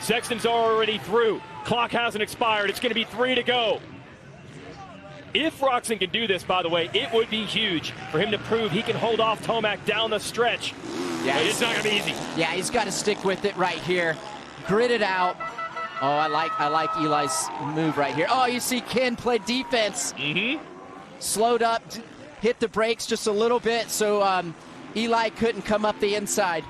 Sexton's already through. Clock hasn't expired. It's going to be 3 to go. If Roczen can do this, by the way, it would be huge for him to prove he can hold off Tomac down the stretch. Yeah, but it's not going to be easy. Yeah, he's got to stick with it right here. Grit it out. Oh, I like Eli's move right here. Oh, you see Ken play defense. Slowed up, hit the brakes just a little bit, so Eli couldn't come up the inside.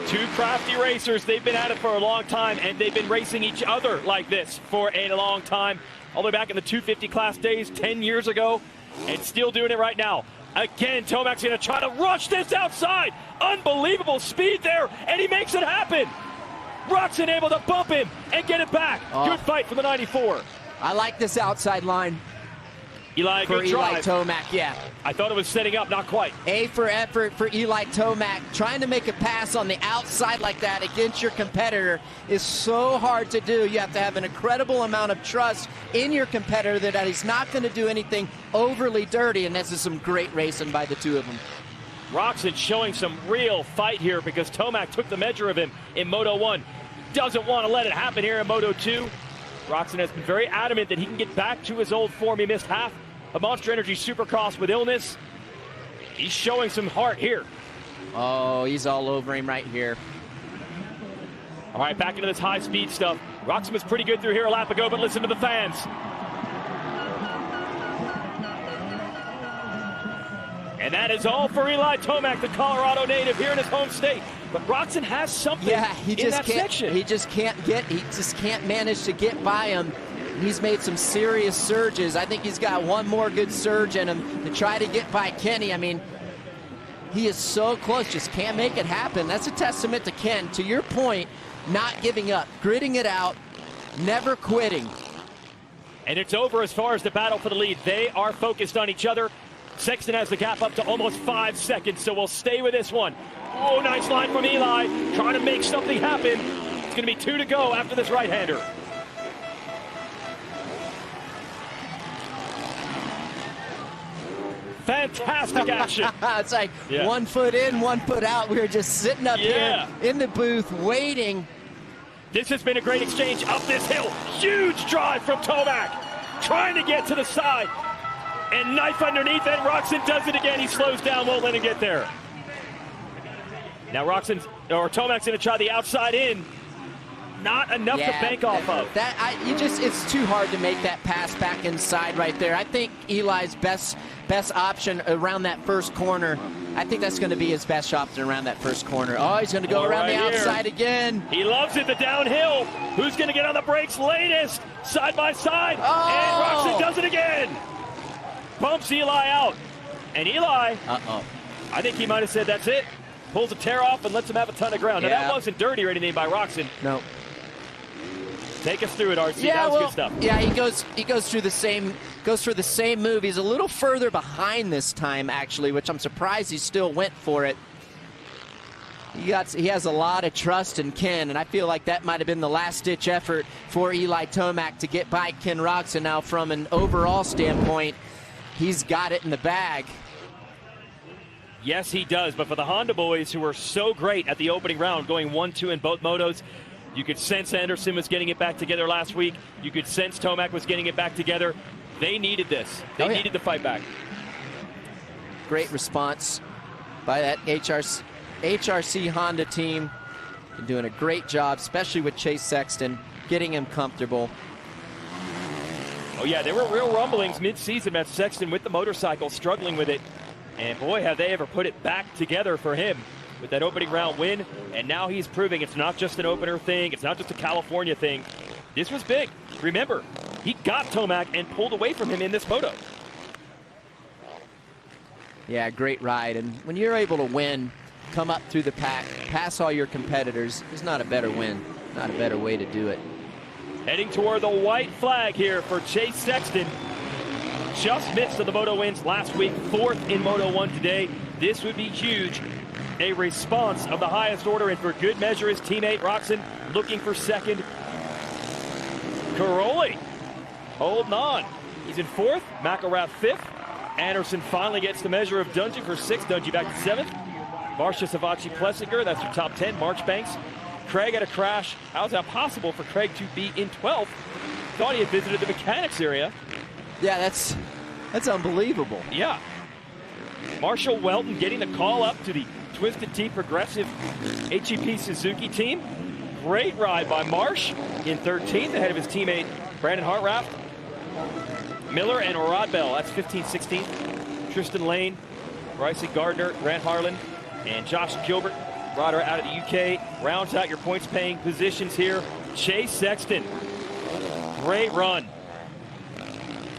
Two crafty racers. They've been at it for a long time, and they've been racing each other like this for a long time. All the way back in the 250 class days 10 years ago, and still doing it right now. Again, Tomac's going to try to rush this outside. Unbelievable speed there, and he makes it happen. Roczen able to bump him and get it back. Good fight for the 94. I like this outside line. Eli, for good drive. Eli Tomac, yeah. I thought it was setting up, not quite. A for effort for Eli Tomac. Trying to make a pass on the outside like that against your competitor is so hard to do. You have to have an incredible amount of trust in your competitor that he's not going to do anything overly dirty, and this is some great racing by the two of them. Roczen showing some real fight here because Tomac took the measure of him in Moto1. Doesn't want to let it happen here in Moto2. Roczen has been very adamant that he can get back to his old form. He missed half of Monster Energy Supercross with illness. He's showing some heart here. Oh, he's all over him right here. All right, back into this high-speed stuff. Roczen was pretty good through here a lap ago, but listen to the fans. And that is all for Eli Tomac, the Colorado native here in his home state. But Roczen has something in that section. He just can't manage to get by him. He's made some serious surges. I think he's got one more good surge in him to try to get by Kenny. I mean, he is so close, just can't make it happen. That's a testament to Ken. To your point, not giving up, gritting it out, never quitting. And it's over as far as the battle for the lead. They are focused on each other. Sexton has the gap up to almost 5 seconds, so we'll stay with this one. Oh, nice line from Eli, trying to make something happen. It's going to be 2 to go after this right-hander. Fantastic action. It's like 1 foot in, 1 foot out. We were just sitting up here in the booth waiting. This has been a great exchange up this hill. Huge drive from Tomac, trying to get to the side. And knife underneath, and Roczen does it again. He slows down, won't let him get there. Now Tomac's going to try the outside in. Not enough to bank off of. It's too hard to make that pass back inside right there. I think Eli's best option around that first corner. I think that's going to be his best option around that first corner. Oh, he's going to go around the outside again. He loves it, the downhill. Who's going to get on the brakes latest? Side by side. And Roczen does it again. Bumps Eli out. And Eli, I think he might have said that's it. Pulls a tear off and lets him have a ton of ground. Now, that wasn't dirty or anything by Roczen. No. Take us through it, RC. That was good stuff. Yeah, he goes through the same move. He's a little further behind this time, actually, which I'm surprised he still went for it. He has a lot of trust in Ken, and I feel like that might have been the last-ditch effort for Eli Tomac to get by Ken Roczen. Now, from an overall standpoint, he's got it in the bag. Yes, he does. But for the Honda boys, who were so great at the opening round, going 1-2 in both motos, you could sense Anderson was getting it back together last week. You could sense Tomac was getting it back together. They needed this. They needed the fight back. Great response by that HRC Honda team. They're doing a great job, especially with Chase Sexton, getting him comfortable. Oh, yeah, there were real rumblings mid-season about Sexton with the motorcycle, struggling with it. And boy, have they ever put it back together for him with that opening round win. And now he's proving it's not just an opener thing. It's not just a California thing. This was big. Remember, he got Tomac and pulled away from him in this moto. Yeah, great ride. And when you're able to win, come up through the pack, pass all your competitors, there's not a better win, not a better way to do it. Heading toward the white flag here for Chase Sexton. Just missed of the moto wins last week, 4th in Moto1 today. This would be huge. A response of the highest order, and for good measure, his teammate Roczen looking for second. Caroli holding on. He's in 4th, McElrath 5th. Anderson finally gets the measure of Dungy for 6th. Dungy back to 7th. Marcia Savachi Plessinger, that's your top 10. Marchbanks Craig had a crash. How is that possible for Craig to be in 12th? Thought he had visited the mechanics area. Yeah, that's unbelievable. Yeah. Marshall Welton getting the call up to the Twisted Tea Progressive HEP Suzuki team. Great ride by Marsh in 13th ahead of his teammate Brandon Hartraft. Miller and Rodbell, that's 15th, 16th. Tristan Lane, Bryce Gardner, Grant Harlan, and Josh Gilbert, rider out of the UK, rounds out your points paying positions here. Chase Sexton, great run.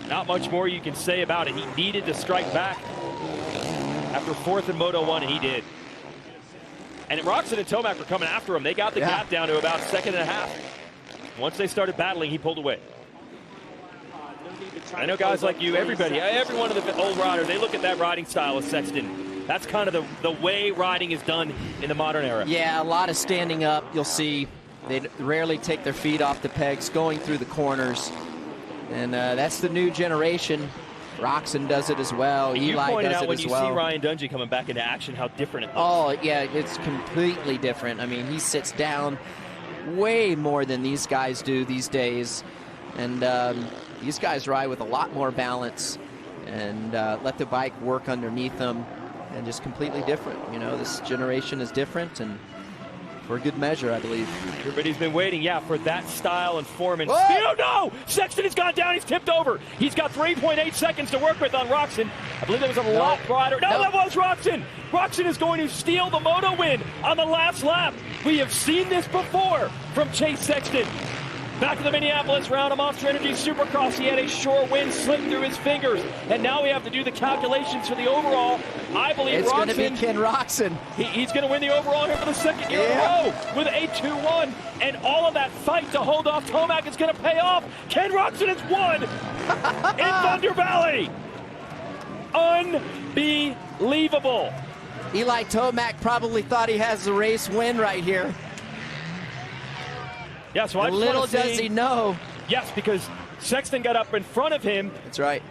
Not much more you can say about it. He needed to strike back after 4th in Moto1, and he did. And Roczen and Tomac were coming after him. They got the gap down to about 2.5 seconds. Once they started battling, he pulled away. I know guys like you, every one of the old riders, they look at that riding style of Sexton. That's kind of the way riding is done in the modern era. Yeah, a lot of standing up. You'll see they rarely take their feet off the pegs, going through the corners. And that's the new generation. Roczen does it as well. You Eli pointed does out it when as you well. see Ryan Dungey coming back into action how different it looks. Oh, yeah, it's completely different. I mean, he sits down way more than these guys do these days. And these guys ride with a lot more balance and let the bike work underneath them, and just completely different. You know, this generation is different, and for good measure, I believe. Everybody's been waiting, for that style and form. And oh no! Sexton has gone down. He's tipped over. He's got 3.8 seconds to work with on Roczen. I believe that was a lap rider. No, that was Roczen. Roczen is going to steal the moto win on the last lap. We have seen this before from Chase Sexton. Back to the Minneapolis round of Monster Energy Supercross. He had a sure win slip through his fingers. And now we have to do the calculations for the overall. I believe it's Roczen. It's going to be Ken Roczen. He's going to win the overall here for the second year in a row with 8-2-1. And all of that fight to hold off Tomac is going to pay off. Ken Roczen has won in Thunder Valley. Unbelievable. Eli Tomac probably thought he has the race win right here. Yeah, so I little does he know. Yes, because Sexton got up in front of him. That's right.